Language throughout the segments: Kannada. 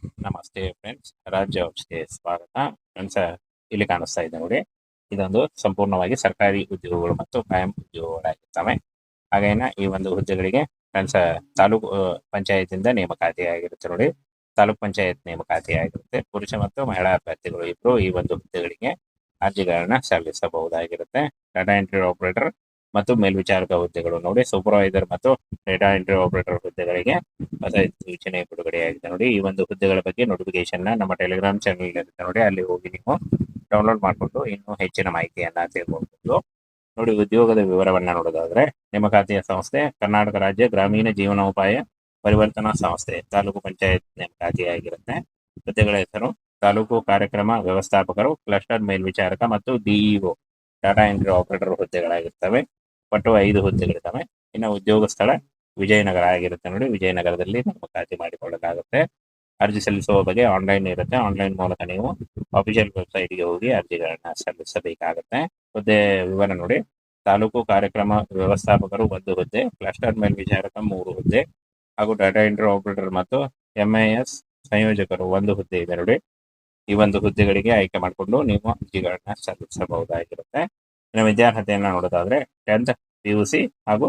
ನಮಸ್ತೆ ಫ್ರೆಂಡ್ಸ್, ರಾಜ್ ಜಾಬ್ಸ್ಗೆ ಸ್ವಾಗತ. ಫ್ರೆಂಡ್ಸ್, ಇಲ್ಲಿ ಕಾಣಿಸ್ತಾ ಇದೆ ನೋಡಿ, ಇದೊಂದು ಸಂಪೂರ್ಣವಾಗಿ ಸರ್ಕಾರಿ ಉದ್ಯೋಗಗಳು ಮತ್ತು ಕಾಯಂ ಉದ್ಯೋಗಗಳಾಗಿರ್ತವೆ. ಹಾಗೇನ ಈ ಒಂದು ಹುದ್ದೆಗಳಿಗೆ ಫ್ರೆಂಡ್ಸ್ ತಾಲೂಕು ಪಂಚಾಯತಿಂದ ನೇಮಕಾತಿ ಆಗಿರುತ್ತೆ ನೋಡಿ. ತಾಲೂಕ್ ಪಂಚಾಯತ್ ನೇಮಕಾತಿ ಆಗಿರುತ್ತೆ. ಪುರುಷ ಮತ್ತು ಮಹಿಳಾ ಅಭ್ಯರ್ಥಿಗಳು ಇಬ್ಬರು ಈ ಒಂದು ಹುದ್ದೆಗಳಿಗೆ ಅರ್ಜಿಗಳನ್ನ ಸಲ್ಲಿಸಬಹುದಾಗಿರುತ್ತೆ. ಡಾಟಾ ಎಂಟ್ರಿ ಆಪರೇಟರ್ ಮತ್ತು ಮೇಲ್ವಿಚಾರಕ ಹುದ್ದೆಗಳು ನೋಡಿ. ಸೂಪರ್ವೈಸರ್ ಮತ್ತು ಡೇಟಾ ಎಂಟ್ರಿ ಆಪರೇಟರ್ ಹುದ್ದೆಗಳಿಗೆ ಹೊಸ ಸೂಚನೆ ಬಿಡುಗಡೆಯಾಗಿದೆ ನೋಡಿ. ಈ ಒಂದು ಹುದ್ದೆಗಳ ಬಗ್ಗೆ ನೋಟಿಫಿಕೇಶನ್ ನಮ್ಮ ಟೆಲಿಗ್ರಾಮ್ ಚಾನಲ್ ಇರುತ್ತೆ ನೋಡಿ, ಅಲ್ಲಿ ಹೋಗಿ ನೀವು ಡೌನ್ಲೋಡ್ ಮಾಡಿಕೊಂಡು ಇನ್ನೂ ಹೆಚ್ಚಿನ ಮಾಹಿತಿಯನ್ನ ತಿಳ್ಕೊಬಹುದು ನೋಡಿ. ಉದ್ಯೋಗದ ವಿವರವನ್ನ ನೋಡೋದಾದ್ರೆ, ನೇಮಕಾತಿಯ ಸಂಸ್ಥೆ ಕರ್ನಾಟಕ ರಾಜ್ಯ ಗ್ರಾಮೀಣ ಜೀವನೋಪಾಯ ಪರಿವರ್ತನಾ ಸಂಸ್ಥೆ ತಾಲೂಕು ಪಂಚಾಯತ್ ನೇಮಕಾತಿಯಾಗಿರುತ್ತೆ. ಹುದ್ದೆಗಳ ಹೆಸರು ತಾಲೂಕು ಕಾರ್ಯಕ್ರಮ ವ್ಯವಸ್ಥಾಪಕರು, ಕ್ಲಸ್ಟರ್ ಮೇಲ್ವಿಚಾರಕ ಮತ್ತು ಡಿಇಒ ಡಾಟಾ ಎಂಟ್ರಿ ಆಪರೇಟರ್ ಹುದ್ದೆಗಳಾಗಿರ್ತವೆ. ಒಟ್ಟು 5 ಹುದ್ದೆಗಳಿರ್ತವೆ. ಇನ್ನು ಉದ್ಯೋಗ ಸ್ಥಳ ವಿಜಯನಗರ ಆಗಿರುತ್ತೆ ನೋಡಿ. ವಿಜಯನಗರದಲ್ಲಿ ನೇಮಕಾತಿ ಮಾಡಿಕೊಳ್ಳಲಾಗುತ್ತೆ. ಅರ್ಜಿ ಸಲ್ಲಿಸುವ ಬಗ್ಗೆ ಆನ್ಲೈನ್ ಇರುತ್ತೆ. ಆನ್ಲೈನ್ ಮೂಲಕ ನೀವು ಅಫಿಷಿಯಲ್ ವೆಬ್ಸೈಟ್ಗೆ ಹೋಗಿ ಅರ್ಜಿಗಳನ್ನ ಸಲ್ಲಿಸಬೇಕಾಗುತ್ತೆ. ಹುದ್ದೆ ವಿವರ ನೋಡಿ. ತಾಲೂಕು ಕಾರ್ಯಕ್ರಮ ವ್ಯವಸ್ಥಾಪಕರು 1 ಹುದ್ದೆ, ಕ್ಲಸ್ಟರ್ ಮೇಲ್ವಿಚಾರಕ 3 ಹುದ್ದೆ ಹಾಗೂ ಡಾಟಾ ಎಂಟ್ರಿ ಆಪರೇಟರ್ ಮತ್ತು MIS ಸಂಯೋಜಕರು 1 ಹುದ್ದೆ ಇದೆ ನೋಡಿ. ಈ ಒಂದು ಹುದ್ದೆಗಳಿಗೆ ಆಯ್ಕೆ ಮಾಡಿಕೊಂಡು ನೀವು ಅರ್ಜಿಗಳನ್ನ ಸಲ್ಲಿಸಬಹುದಾಗಿರುತ್ತೆ. ಇನ್ನು ವಿದ್ಯಾರ್ಹತೆಯನ್ನ ನೋಡೋದಾದ್ರೆ 10th PUC ಹಾಗೂ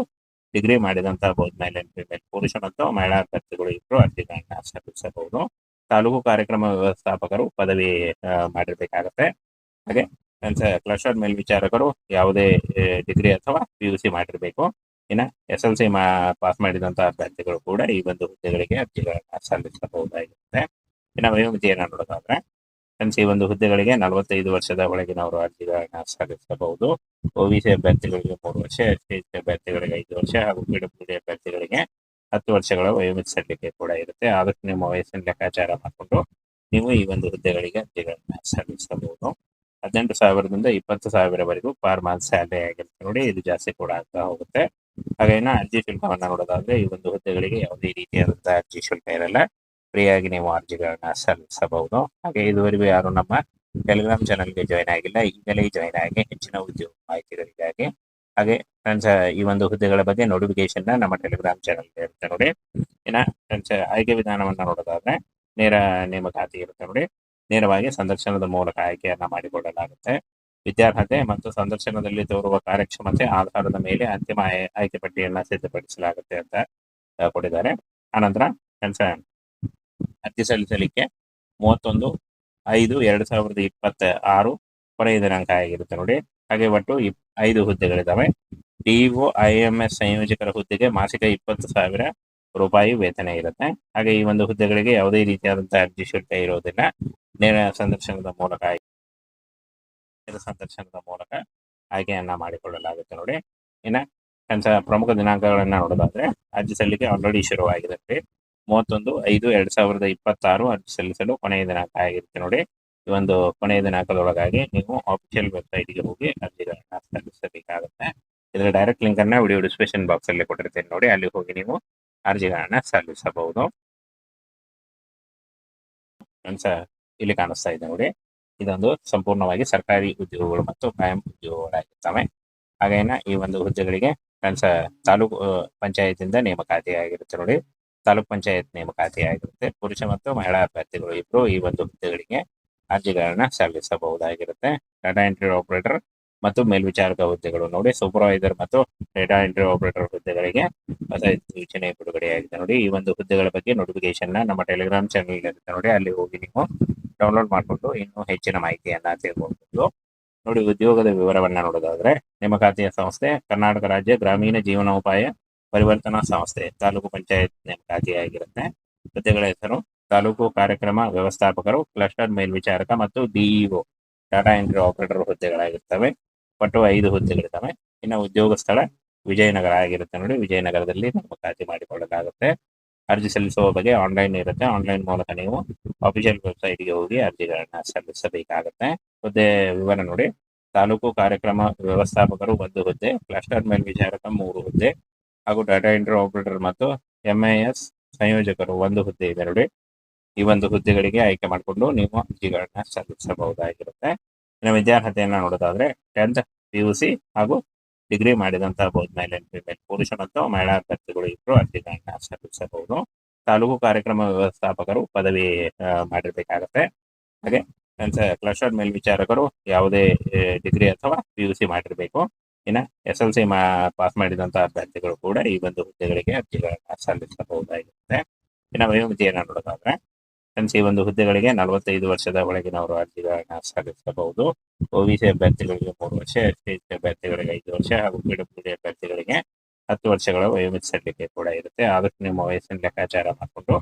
ಡಿಗ್ರಿ ಮಾಡಿದಂತಹ ಬೋತ್ ಮೇಲ್ ಅಂಡ್ ಫಿಮೇಲ್ ಪುರುಷ ಮತ್ತು ಮಹಿಳಾ ಅಭ್ಯರ್ಥಿಗಳು ಇಬ್ಬರು ಅರ್ಜಿಗಳನ್ನ ಸಲ್ಲಿಸಬಹುದು. ತಾಲೂಕು ಕಾರ್ಯಕ್ರಮ ವ್ಯವಸ್ಥಾಪಕರು ಪದವಿ ಮಾಡಿರ್ಬೇಕಾಗತ್ತೆ. ಹಾಗೆ ಕ್ಲಸ್ಟರ್ ಮೇಲ್ವಿಚಾರಕರು ಯಾವುದೇ ಡಿಗ್ರಿ ಅಥವಾ PUC ಮಾಡಿರ್ಬೇಕು. ಇನ್ನು SLC ಪಾಸ್ ಮಾಡಿದಂತಹ ಅಭ್ಯರ್ಥಿಗಳು ಕೂಡ ಈ ಒಂದು ಹುದ್ದೆಗಳಿಗೆ ಅರ್ಜಿಗಳನ್ನ ಸಲ್ಲಿಸಬಹುದಾಗಿರುತ್ತೆ. ಇನ್ನು ವಯೋಮಿತಿಯನ್ನ ನೋಡೋದಾದ್ರೆ ಈ ಒಂದು ಹುದ್ದೆಗಳಿಗೆ 45 ವರ್ಷದ ಒಳಗಿನವರು ಅರ್ಜಿಗಳನ್ನ ಸಲ್ಲಿಸಬಹುದು. OBC ಅಭ್ಯರ್ಥಿಗಳಿಗೆ 3 ವರ್ಷ, SC ಅಭ್ಯರ್ಥಿಗಳಿಗೆ 5 ವರ್ಷ ಹಾಗೂ PWD ಅಭ್ಯರ್ಥಿಗಳಿಗೆ 10 ವರ್ಷಗಳ ವಯೋಮಿತಿ ಸಲ್ಲಿಕೆ ಕೂಡ ಇರುತ್ತೆ. ಆದಷ್ಟು ನಿಮ್ಮ ವಯಸ್ಸಿನ ಲೆಕ್ಕಾಚಾರ ಮಾಡಿಕೊಂಡು ನೀವು ಈ ಒಂದು ಹುದ್ದೆಗಳಿಗೆ ಅರ್ಜಿಗಳನ್ನ ಸಲ್ಲಿಸಬಹುದು. 18,000ದಿಂದ 20,000ವರೆಗೂ ಪರ್ ಮಂತ್ ಸ್ಯಾಲರಿ ಆಗಿರುತ್ತೆ ನೋಡಿ. ಇದು ಜಾಸ್ತಿ ಕೂಡ ಆಗ್ತಾ ಹೋಗುತ್ತೆ. ಹಾಗೇನ ಅರ್ಜಿ ಶುಲ್ಕವನ್ನ ನೋಡೋದಾದ್ರೆ, ಈ ಒಂದು ಹುದ್ದೆಗಳಿಗೆ ಯಾವುದೇ ರೀತಿಯಾದಂತಹ ಅರ್ಜಿ ಶುಲ್ಕ ಇರಲ್ಲ. ಫ್ರೀಯಾಗಿ ನೀವು ಅರ್ಜಿಗಳನ್ನ ಸಲ್ಲಿಸಬಹುದು. ಹಾಗೆ ಇದುವರೆಗೂ ಯಾರು ನಮ್ಮ ಟೆಲಿಗ್ರಾಮ್ ಚಾನಲ್ಗೆ ಜಾಯ್ನ್ ಆಗಿಲ್ಲ, ಈಗಲೇ ಜಾಯ್ನ್ ಆಗಿ ಹೆಚ್ಚಿನ ಉದ್ಯೋಗ ಮಾಹಿತಿಗಳಿಗಾಗಿ. ಹಾಗೆ ಫ್ರೆಂಡ್ಸ್, ಈ ಒಂದು ಹುದ್ದೆಗಳ ಬಗ್ಗೆ ನೋಟಿಫಿಕೇಶನ್ ನಮ್ಮ ಟೆಲಿಗ್ರಾಮ್ ಚಾನಲ್ ಇರುತ್ತೆ ನೋಡಿ. ಇನ್ನ ಫ್ರೆಂಡ್ಸ್, ಆಯ್ಕೆ ವಿಧಾನವನ್ನ ನೋಡೋದಾದ್ರೆ ನೇರ ನೇಮಕಾತಿ ಇರುತ್ತೆ ನೋಡಿ. ನೇರವಾಗಿ ಸಂದರ್ಶನದ ಮೂಲಕ ಆಯ್ಕೆಯನ್ನ ಮಾಡಿಕೊಳ್ಳಲಾಗುತ್ತೆ. ವಿದ್ಯಾರ್ಹತೆ ಮತ್ತು ಸಂದರ್ಶನದಲ್ಲಿ ತೋರುವ ಕಾರ್ಯಕ್ಷಮತೆ ಆಧಾರದ ಮೇಲೆ ಅಂತಿಮ ಆಯ್ಕೆ ಪಟ್ಟಿಯನ್ನ ಸಿದ್ಧಪಡಿಸಲಾಗುತ್ತೆ ಅಂತ ಕೊಟ್ಟಿದ್ದಾರೆ. ಆನಂತರ ಫ್ರೆಂಡ್ಸ್, ಅರ್ಜಿ ಸಲ್ಲಿಸಲಿಕ್ಕೆ 31/5/2026 ಕೊನೆಯ ದಿನಾಂಕ ಆಗಿರುತ್ತೆ ನೋಡಿ. ಹಾಗೆ ಒಟ್ಟು 5 ಹುದ್ದೆಗಳಿದಾವೆ. DO IMS ಸಂಯೋಜಕರ ಹುದ್ದೆಗೆ ಮಾಸಿಕ 20,000 ರೂಪಾಯಿ ವೇತನ ಇರುತ್ತೆ. ಹಾಗೆ ಈ ಒಂದು ಹುದ್ದೆಗಳಿಗೆ ಯಾವುದೇ ರೀತಿಯಾದಂತಹ ಅರ್ಜಿ ಶುಲ್ಕ ಇರೋದಿಲ್ಲ. ನೇರ ಸಂದರ್ಶನದ ಮೂಲಕ ಆಯ್ಕೆಯನ್ನ ಮಾಡಿಕೊಳ್ಳಲಾಗುತ್ತೆ ನೋಡಿ. ಇನ್ನ ಪ್ರಮುಖ ದಿನಾಂಕಗಳನ್ನ ನೋಡೋದಾದ್ರೆ, ಅರ್ಜಿ ಸಲ್ಲಿಕೆ ಆಲ್ರೆಡಿ ಶುರುವಾಗಿದೆ. 31/5/2026 ಅರ್ಜಿ ಸಲ್ಲಿಸಲು ಕೊನೆಯ ದಿನಾಂಕ ಆಗಿರುತ್ತೆ ನೋಡಿ. ಈ ಒಂದು ಕೊನೆಯ ದಿನಾಂಕದೊಳಗಾಗಿ ನೀವು ಆಫಿಷಿಯಲ್ ವೆಬ್ಸೈಟ್ಗೆ ಹೋಗಿ ಅರ್ಜಿಗಳನ್ನ ಸಲ್ಲಿಸಬೇಕಾಗುತ್ತೆ. ಇದರ ಡೈರೆಕ್ಟ್ ಲಿಂಕ್ ಅನ್ನ ವಿಡಿಯೋ ಡಿಸ್ಕ್ರಿಪ್ಷನ್ ಬಾಕ್ಸ್ ಅಲ್ಲಿ ಕೊಟ್ಟಿರ್ತೇನೆ ನೋಡಿ, ಅಲ್ಲಿ ಹೋಗಿ ನೀವು ಅರ್ಜಿಗಳನ್ನ ಸಲ್ಲಿಸಬಹುದು. ಇಲ್ಲಿ ಕಾಣಿಸ್ತಾ ಇದೆ ನೋಡಿ, ಇದೊಂದು ಸಂಪೂರ್ಣವಾಗಿ ಸರ್ಕಾರಿ ಉದ್ಯೋಗಗಳು ಮತ್ತು ಕಾಯಂ ಉದ್ಯೋಗಗಳಾಗಿರ್ತವೆ. ಹಾಗೇನ ಈ ಒಂದು ಹುದ್ದೆಗಳಿಗೆ ತಾಲೂಕು ಪಂಚಾಯತಿಂದ ನೇಮಕಾತಿ ಆಗಿರುತ್ತೆ ನೋಡಿ. ತಾಲೂಕ್ ಪಂಚಾಯತ್ ನೇಮಕಾತಿ ಆಗಿರುತ್ತೆ. ಪುರುಷ ಮತ್ತು ಮಹಿಳಾ ಅಭ್ಯರ್ಥಿಗಳು ಇಬ್ಬರು ಈ ಒಂದು ಹುದ್ದೆಗಳಿಗೆ ಅರ್ಜಿಗಳನ್ನ ಸಲ್ಲಿಸಬಹುದಾಗಿರುತ್ತೆ. ಡಾಟಾ ಎಂಟ್ರಿ ಆಪರೇಟರ್ ಮತ್ತು ಮೇಲ್ವಿಚಾರಕ ಹುದ್ದೆಗಳು ನೋಡಿ. ಸೂಪರ್ವೈಸರ್ ಮತ್ತು ಡೇಟಾ ಎಂಟ್ರಿ ಆಪರೇಟರ್ ಹುದ್ದೆಗಳಿಗೆ ಹೊಸ ಸೂಚನೆ ಬಿಡುಗಡೆಯಾಗಿದೆ ನೋಡಿ. ಈ ಒಂದು ಹುದ್ದೆಗಳ ಬಗ್ಗೆ ನೋಟಿಫಿಕೇಶನ್ ನಮ್ಮ ಟೆಲಿಗ್ರಾಮ್ ಚಾನಲ್ ಇರುತ್ತೆ ನೋಡಿ, ಅಲ್ಲಿ ಹೋಗಿ ನೀವು ಡೌನ್ಲೋಡ್ ಮಾಡಿಕೊಂಡು ಇನ್ನೂ ಹೆಚ್ಚಿನ ಮಾಹಿತಿಯನ್ನ ತಿಳ್ಕೊಬಹುದು ನೋಡಿ. ಉದ್ಯೋಗದ ವಿವರವನ್ನ ನೋಡೋದಾದ್ರೆ, ನೇಮಕಾತಿಯ ಸಂಸ್ಥೆ ಕರ್ನಾಟಕ ರಾಜ್ಯ ಗ್ರಾಮೀಣ ಜೀವನೋಪಾಯ ಪರಿವರ್ತನಾ ಸಂಸ್ಥೆ ತಾಲೂಕು ಪಂಚಾಯತ್ ನೇಮಕಾತಿಯಾಗಿರುತ್ತೆ. ಹುದ್ದೆಗಳ ಹೆಸರು ತಾಲೂಕು ಕಾರ್ಯಕ್ರಮ ವ್ಯವಸ್ಥಾಪಕರು, ಕ್ಲಸ್ಟರ್ ಮೇಲ್ವಿಚಾರಕ ಮತ್ತು DEO ಡಾಟಾ ಎಂಟ್ರಿ ಆಪರೇಟರ್ ಹುದ್ದೆಗಳಾಗಿರ್ತವೆ. ಒಟ್ಟು 5 ಹುದ್ದೆಗಳಿರ್ತವೆ. ಇನ್ನು ಉದ್ಯೋಗ ಸ್ಥಳ ವಿಜಯನಗರ ಆಗಿರುತ್ತೆ ನೋಡಿ. ವಿಜಯನಗರದಲ್ಲಿ ನೇಮಕಾತಿ ಮಾಡಿಕೊಳ್ಳಲಾಗುತ್ತೆ. ಅರ್ಜಿ ಸಲ್ಲಿಸುವ ಬಗ್ಗೆ ಆನ್ಲೈನ್ ಇರುತ್ತೆ. ಆನ್ಲೈನ್ ಮೂಲಕ ನೀವು ಅಫಿಷಿಯಲ್ ವೆಬ್ಸೈಟ್ಗೆ ಹೋಗಿ ಅರ್ಜಿಗಳನ್ನ ಸಲ್ಲಿಸಬೇಕಾಗುತ್ತೆ. ಹುದ್ದೆ ವಿವರ ನೋಡಿ. ತಾಲೂಕು ಕಾರ್ಯಕ್ರಮ ವ್ಯವಸ್ಥಾಪಕರು 1 ಹುದ್ದೆ, ಕ್ಲಸ್ಟರ್ ಮೇಲ್ವಿಚಾರಕ 3 ಹುದ್ದೆ ಹಾಗೂ ಡಾಟಾ ಎಂಟ್ರಿ ಆಪರೇಟರ್ ಮತ್ತು MIS ಸಂಯೋಜಕರು 1 ಹುದ್ದೆ ಇದೆ ನೋಡಿ. ಈ ಒಂದು ಹುದ್ದೆಗಳಿಗೆ ಆಯ್ಕೆ ಮಾಡಿಕೊಂಡು ನೀವು ಅರ್ಜಿಗಳನ್ನ ಸಲ್ಲಿಸಬಹುದಾಗಿರುತ್ತೆ. ಇನ್ನು ವಿದ್ಯಾರ್ಹತೆಯನ್ನ ನೋಡೋದಾದ್ರೆ 10th PUC ಹಾಗೂ ಡಿಗ್ರಿ ಮಾಡಿದಂತಹ ಬೋತ್ ಮೇಲ್ ಅಂಡ್ ಫಿಮೇಲ್ ಪುರುಷ ಮತ್ತು ಮಹಿಳಾ ಅಭ್ಯರ್ಥಿಗಳು ಇಬ್ಬರು ಅರ್ಜಿಗಳನ್ನ ಸಲ್ಲಿಸಬಹುದು. ತಾಲೂಕು ಕಾರ್ಯಕ್ರಮ ವ್ಯವಸ್ಥಾಪಕರು ಪದವಿ ಮಾಡಿರ್ಬೇಕಾಗತ್ತೆ. ಹಾಗೆ ಕ್ಲಸ್ಟರ್ ಮೇಲ್ವಿಚಾರಕರು ಯಾವುದೇ ಡಿಗ್ರಿ ಅಥವಾ PUC ಮಾಡಿರಬೇಕು. ಇನ್ನು SLC ಪಾಸ್ ಮಾಡಿದಂತಹ ಅಭ್ಯರ್ಥಿಗಳು ಕೂಡ ಈ ಒಂದು ಹುದ್ದೆಗಳಿಗೆ ಅರ್ಜಿಗಳನ್ನ ಸಲ್ಲಿಸಬಹುದಾಗಿರುತ್ತೆ. ಇನ್ನು ವಯೋಮಿತಿಯನ್ನು ನೋಡೋದಾದ್ರೆ ಈ ಒಂದು ಹುದ್ದೆಗಳಿಗೆ 45 ವರ್ಷದ ಒಳಗಿನವರು ಅರ್ಜಿಗಳನ್ನ ಸಲ್ಲಿಸಬಹುದು. OBC ಅಭ್ಯರ್ಥಿಗಳಿಗೆ 3 ವರ್ಷ, SC ಅಭ್ಯರ್ಥಿಗಳಿಗೆ 5 ವರ್ಷ ಹಾಗೂ PWD ಅಭ್ಯರ್ಥಿಗಳಿಗೆ 10 ವರ್ಷಗಳ ವಯೋಮಿತಿ ಸಲ್ಲಿಕೆ ಕೂಡ ಇರುತ್ತೆ. ಆದಷ್ಟು ನಿಮ್ಮ ವಯಸ್ಸಿನ ಲೆಕ್ಕಾಚಾರ ಮಾಡಿಕೊಂಡು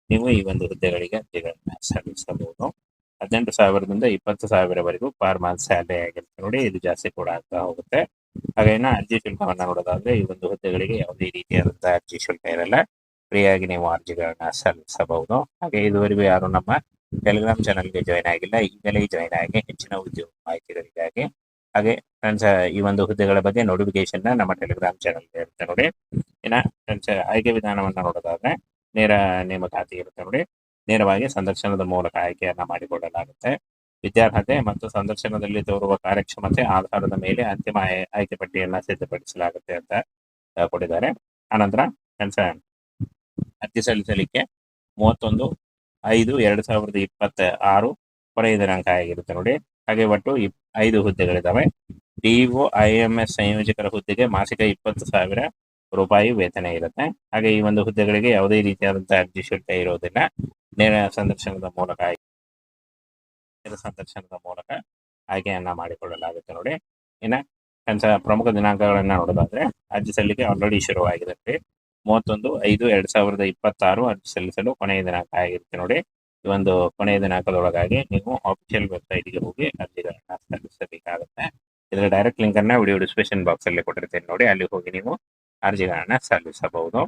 ನೀವು ಈ ಒಂದು ಹುದ್ದೆಗಳಿಗೆ ಅರ್ಜಿಗಳನ್ನ ಸಲ್ಲಿಸಬಹುದು. 18,000ದಿಂದ 20,000ವರೆಗೂ ಪರ್ ಮಂತ್ ಸ್ಯಾಲರಿ ಆಗಿರುತ್ತೆ ನೋಡಿ. ಇದು ಜಾಸ್ತಿ ಕೂಡ ಆಗ್ತಾ ಹೋಗುತ್ತೆ. ಹಾಗೇನ ಅರ್ಜಿ ಶುಲ್ಕವನ್ನ ನೋಡೋದಾದ್ರೆ ಈ ಒಂದು ಹುದ್ದೆಗಳಿಗೆ ಯಾವುದೇ ರೀತಿಯಾದಂತಹ ಅರ್ಜಿ ಶುಲ್ಕ ಇರಲ್ಲ. ಫ್ರೀಯಾಗಿ ನೀವು ಅರ್ಜಿಗಳನ್ನ ಸಲ್ಲಿಸಬಹುದು. ಹಾಗೆ ಇದುವರೆಗೂ ಯಾರು ನಮ್ಮ ಟೆಲಿಗ್ರಾಮ್ ಚಾನಲ್ಗೆ ಜಾಯ್ನ್ ಆಗಿಲ್ಲ, ಈಗಲೇ ಜಾಯ್ನ್ ಆಗಿ ಹೆಚ್ಚಿನ ಉದ್ಯೋಗ ಮಾಹಿತಿಗಳಿಗಾಗಿ. ಹಾಗೆ ಫ್ರೆಂಡ್ಸ್, ಈ ಒಂದು ಹುದ್ದೆಗಳ ಬಗ್ಗೆ ನೋಟಿಫಿಕೇಶನ್ ನಮ್ಮ ಟೆಲಿಗ್ರಾಮ್ ಚಾನಲ್ ಇರುತ್ತೆ ನೋಡಿ. ಇನ್ನ ಫ್ರೆಂಡ್ಸ್, ಆಯ್ಕೆ ವಿಧಾನವನ್ನ ನೋಡೋದಾದ್ರೆ ನೇರ ನೇಮಕಾತಿ ಇರುತ್ತೆ ನೋಡಿ. ನೇರವಾಗಿ ಸಂದರ್ಶನದ ಮೂಲಕ ಆಯ್ಕೆಯನ್ನ ಮಾಡಿಕೊಳ್ಳಲಾಗುತ್ತೆ. ವಿದ್ಯಾರ್ಹತೆ ಮತ್ತು ಸಂದರ್ಶನದಲ್ಲಿ ತೋರುವ ಕಾರ್ಯಕ್ಷಮತೆ ಆಧಾರದ ಮೇಲೆ ಅಂತಿಮ ಆಯ್ಕೆ ಪಟ್ಟಿಯನ್ನ ಸಿದ್ಧಪಡಿಸಲಾಗುತ್ತೆ ಅಂತ ಕೊಟ್ಟಿದ್ದಾರೆ. ಆನಂತರ ಫ್ರೆಂಡ್ಸ್, ಅರ್ಜಿ ಸಲ್ಲಿಸಲಿಕ್ಕೆ 31/5/2026 ಕೊನೆಯ ದಿನಾಂಕ ಆಗಿರುತ್ತೆ ನೋಡಿ. ಹಾಗೆ ಒಟ್ಟು 5 ಹುದ್ದೆಗಳಿದಾವೆ. DO IMS ಸಂಯೋಜಕರ ಹುದ್ದೆಗೆ ಮಾಸಿಕ 20,000 ರೂಪಾಯಿ ವೇತನ ಇರುತ್ತೆ. ಹಾಗೆ ಈ ಒಂದು ಹುದ್ದೆಗಳಿಗೆ ಯಾವುದೇ ರೀತಿಯಾದಂತಹ ಅರ್ಜಿ ಶುಲ್ಕ ಇರೋದಿಲ್ಲ. ನೇರ ಸಂದರ್ಶನದ ಮೂಲಕ ಆಯ್ಕೆಯನ್ನ ಮಾಡಿಕೊಳ್ಳಲಾಗುತ್ತೆ ನೋಡಿ. ಇನ್ನ ಪ್ರಮುಖ ದಿನಾಂಕಗಳನ್ನ ನೋಡೋದಾದ್ರೆ ಅರ್ಜಿ ಸಲ್ಲಿಕೆ ಆಲ್ರೆಡಿ ಶುರುವಾಗಿದೆ. 31/5/2026 ಅರ್ಜಿ ಸಲ್ಲಿಸಲು ಕೊನೆಯ ದಿನಾಂಕ ಆಗಿರುತ್ತೆ ನೋಡಿ. ಈ ಒಂದು ಕೊನೆಯ ದಿನಾಂಕದೊಳಗಾಗಿ ನೀವು ಆಫಿಷಿಯಲ್ ವೆಬ್ಸೈಟ್ಗೆ ಹೋಗಿ ಅರ್ಜಿಗಳನ್ನ ಸಲ್ಲಿಸಬೇಕಾಗುತ್ತೆ. ಇದರ ಡೈರೆಕ್ಟ್ ಲಿಂಕ್ ಅನ್ನ ವಿಡಿಯೋ ಡಿಸ್ಕ್ರಿಪ್ಷನ್ ಬಾಕ್ಸ್ ಅಲ್ಲಿ ಕೊಟ್ಟಿರ್ತೇನೆ ನೋಡಿ. ಅಲ್ಲಿ ಹೋಗಿ ನೀವು ಅರ್ಜಿಗಳನ್ನ ಸಲ್ಲಿಸಬಹುದು.